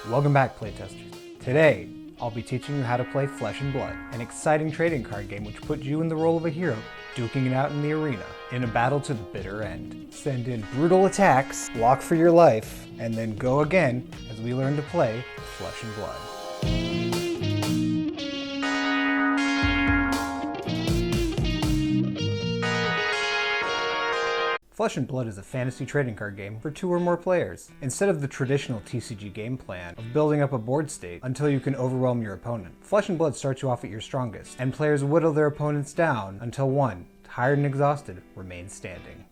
Welcome back, playtesters. Today, I'll be teaching you how to play Flesh and Blood, an exciting trading card game which puts you in the role of a hero, duking it out in the arena, in a battle to the bitter end. Send in brutal attacks, block for your life, and then go again as we learn to play Flesh and Blood. Flesh and Blood is a fantasy trading card game for 2 or more players. Instead of the traditional TCG game plan of building up a board state until you can overwhelm your opponent, Flesh and Blood starts you off at your strongest, and players whittle their opponents down until one, tired and exhausted, remains standing.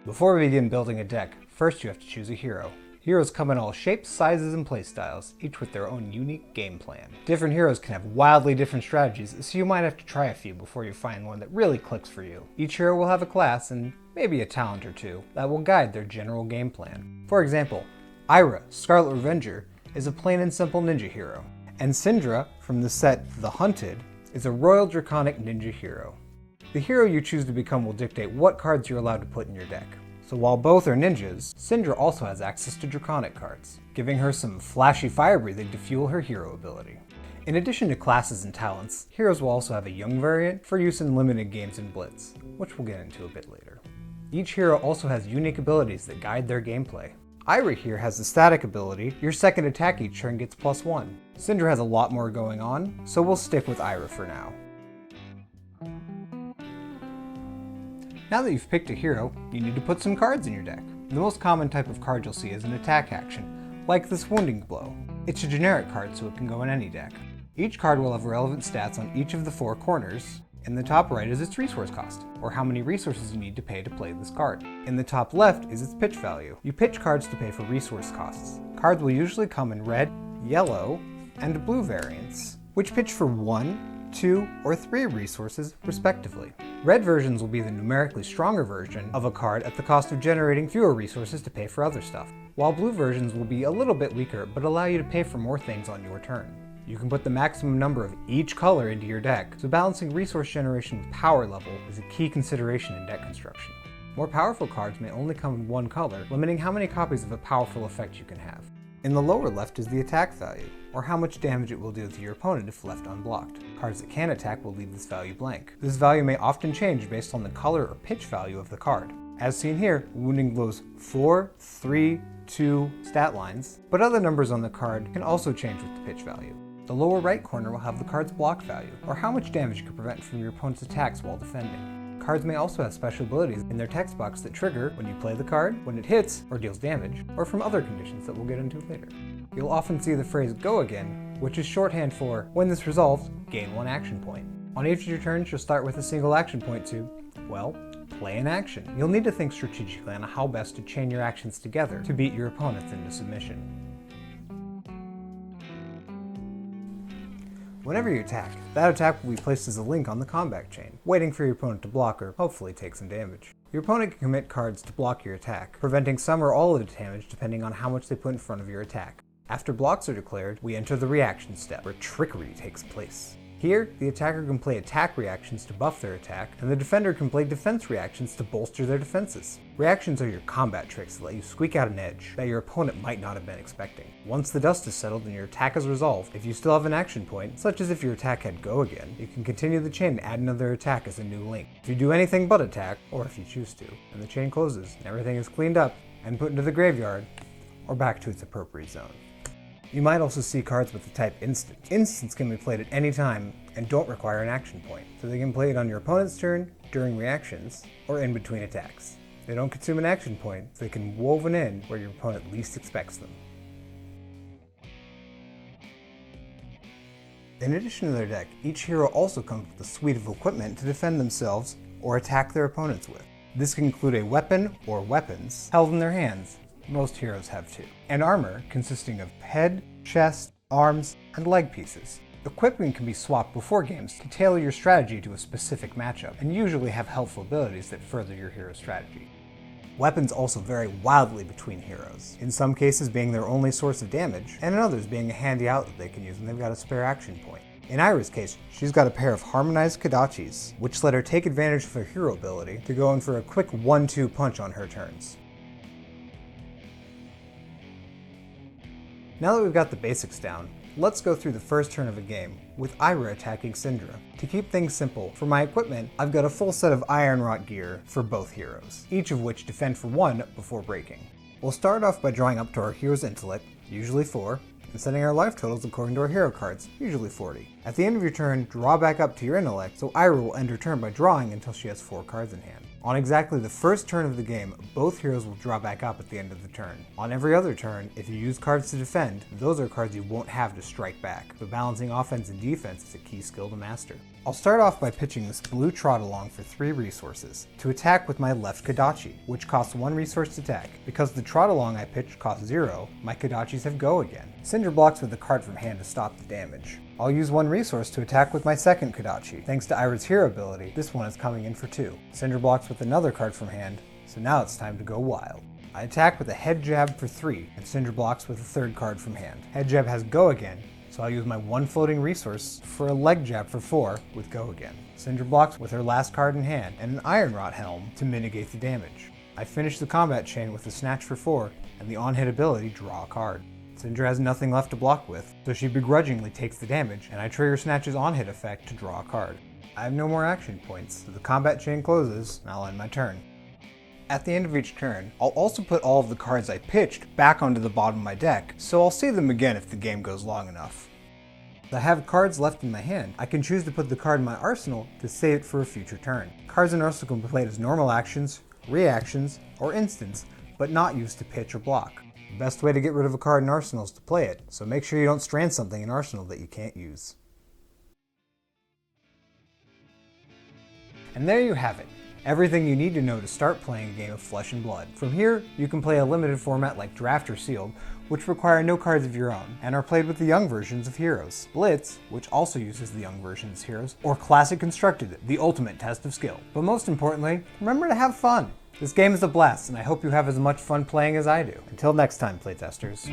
Before we begin building a deck, first you have to choose a hero. Heroes come in all shapes, sizes, and playstyles, each with their own unique game plan. Different heroes can have wildly different strategies, so you might have to try a few before you find one that really clicks for you. Each hero will have a class, and maybe a talent or two, that will guide their general game plan. For example, Ira, Scarlet Revenger, is a plain and simple ninja hero, and Syndra, from the set The Hunted, is a royal draconic ninja hero. The hero you choose to become will dictate what cards you're allowed to put in your deck. So while both are ninjas, Syndra also has access to draconic cards, giving her some flashy fire breathing to fuel her hero ability. In addition to classes and talents, heroes will also have a young variant for use in limited games and Blitz, which we'll get into a bit later. Each hero also has unique abilities that guide their gameplay. Ira here has the static ability, your second attack each turn gets +1. Syndra has a lot more going on, so we'll stick with Ira for now. Now that you've picked a hero, you need to put some cards in your deck. The most common type of card you'll see is an attack action, like this Wounding Blow. It's a generic card, so it can go in any deck. Each card will have relevant stats on each of the 4 corners. In the top right is its resource cost, or how many resources you need to pay to play this card. In the top left is its pitch value. You pitch cards to pay for resource costs. Cards will usually come in red, yellow, and blue variants, which pitch for 1, 2, or 3 resources respectively. Red versions will be the numerically stronger version of a card at the cost of generating fewer resources to pay for other stuff, while blue versions will be a little bit weaker but allow you to pay for more things on your turn. You can put the maximum number of each color into your deck, so balancing resource generation with power level is a key consideration in deck construction. More powerful cards may only come in one color, limiting how many copies of a powerful effect you can have. In the lower left is the attack value, or how much damage it will do to your opponent if left unblocked. Cards that can attack will leave this value blank. This value may often change based on the color or pitch value of the card. As seen here, Wounding Blow's 4, 3, 2 stat lines, but other numbers on the card can also change with the pitch value. The lower right corner will have the card's block value, or how much damage you can prevent from your opponent's attacks while defending. Cards may also have special abilities in their text box that trigger when you play the card, when it hits or deals damage, or from other conditions that we'll get into later. You'll often see the phrase "go again," which is shorthand for, when this resolves, gain 1 action point. On each of your turns, you'll start with a single action point to, well, play an action. You'll need to think strategically on how best to chain your actions together to beat your opponents into submission. Whenever you attack, that attack will be placed as a link on the combat chain, waiting for your opponent to block or hopefully take some damage. Your opponent can commit cards to block your attack, preventing some or all of the damage depending on how much they put in front of your attack. After blocks are declared, we enter the reaction step, where trickery takes place. Here, the attacker can play attack reactions to buff their attack, and the defender can play defense reactions to bolster their defenses. Reactions are your combat tricks that let you squeak out an edge that your opponent might not have been expecting. Once the dust is settled and your attack is resolved, if you still have an action point, such as if your attack had go again, you can continue the chain and add another attack as a new link. If you do anything but attack, or if you choose to, and the chain closes, and everything is cleaned up and put into the graveyard, or back to its appropriate zone. You might also see cards with the type Instant. Instants can be played at any time and don't require an action point, so they can be played on your opponent's turn, during reactions, or in between attacks. They don't consume an action point, so they can be woven in where your opponent least expects them. In addition to their deck, each hero also comes with a suite of equipment to defend themselves or attack their opponents with. This can include a weapon or weapons held in their hands. Most heroes have 2. And armor consisting of head, chest, arms, and leg pieces. Equipment can be swapped before games to tailor your strategy to a specific matchup, and usually have helpful abilities that further your hero's strategy. Weapons also vary wildly between heroes, in some cases being their only source of damage, and in others being a handy out that they can use when they've got a spare action point. In Ira's case, she's got a pair of harmonized Kodachis, which let her take advantage of her hero ability to go in for a quick 1-2 punch on her turns. Now that we've got the basics down, let's go through the first turn of a game, with Ira attacking Syndra. To keep things simple, for my equipment, I've got a full set of Ironrot gear for both heroes, each of which defend for 1 before breaking. We'll start off by drawing up to our hero's intellect, usually 4, and setting our life totals according to our hero cards, usually 40. At the end of your turn, draw back up to your intellect, so Ira will end her turn by drawing until she has 4 cards in hand. On exactly the first turn of the game, both heroes will draw back up at the end of the turn. On every other turn, if you use cards to defend, those are cards you won't have to strike back, but balancing offense and defense is a key skill to master. I'll start off by pitching this blue Trot-Along for 3 resources, to attack with my left Kodachi, which costs 1 resource to attack. Because the Trot-Along I pitched costs 0, my Kodachis have Go again. Syndra blocks with a card from hand to stop the damage. I'll use 1 resource to attack with my second Kodachi. Thanks to Ira's hero ability, this one is coming in for 2. Syndra blocks with another card from hand, so now it's time to go wild. I attack with a Head Jab for 3, and Syndra blocks with a 3rd card from hand. Head Jab has Go again, so I'll use my 1 floating resource for a Leg Jab for 4 with Go again. Syndra blocks with her last card in hand, and an Ironrot Helm to mitigate the damage. I finish the combat chain with a Snatch for 4, and the on-hit ability Draw a Card. Syndra has nothing left to block with, so she begrudgingly takes the damage, and I trigger Snatch's on-hit effect to draw a card. I have no more action points, so the combat chain closes, and I'll end my turn. At the end of each turn, I'll also put all of the cards I pitched back onto the bottom of my deck, so I'll save them again if the game goes long enough. If I have cards left in my hand, I can choose to put the card in my arsenal to save it for a future turn. Cards in arsenal can be played as normal actions, reactions, or instants, but not used to pitch or block. The best way to get rid of a card in Arsenal is to play it, so make sure you don't strand something in Arsenal that you can't use. And there you have it. Everything you need to know to start playing a game of Flesh and Blood. From here, you can play a limited format like Draft or Sealed, which require no cards of your own, and are played with the young versions of heroes. Blitz, which also uses the young versions of heroes, or Classic Constructed, the ultimate test of skill. But most importantly, remember to have fun. This game is a blast, and I hope you have as much fun playing as I do. Until next time, playtesters.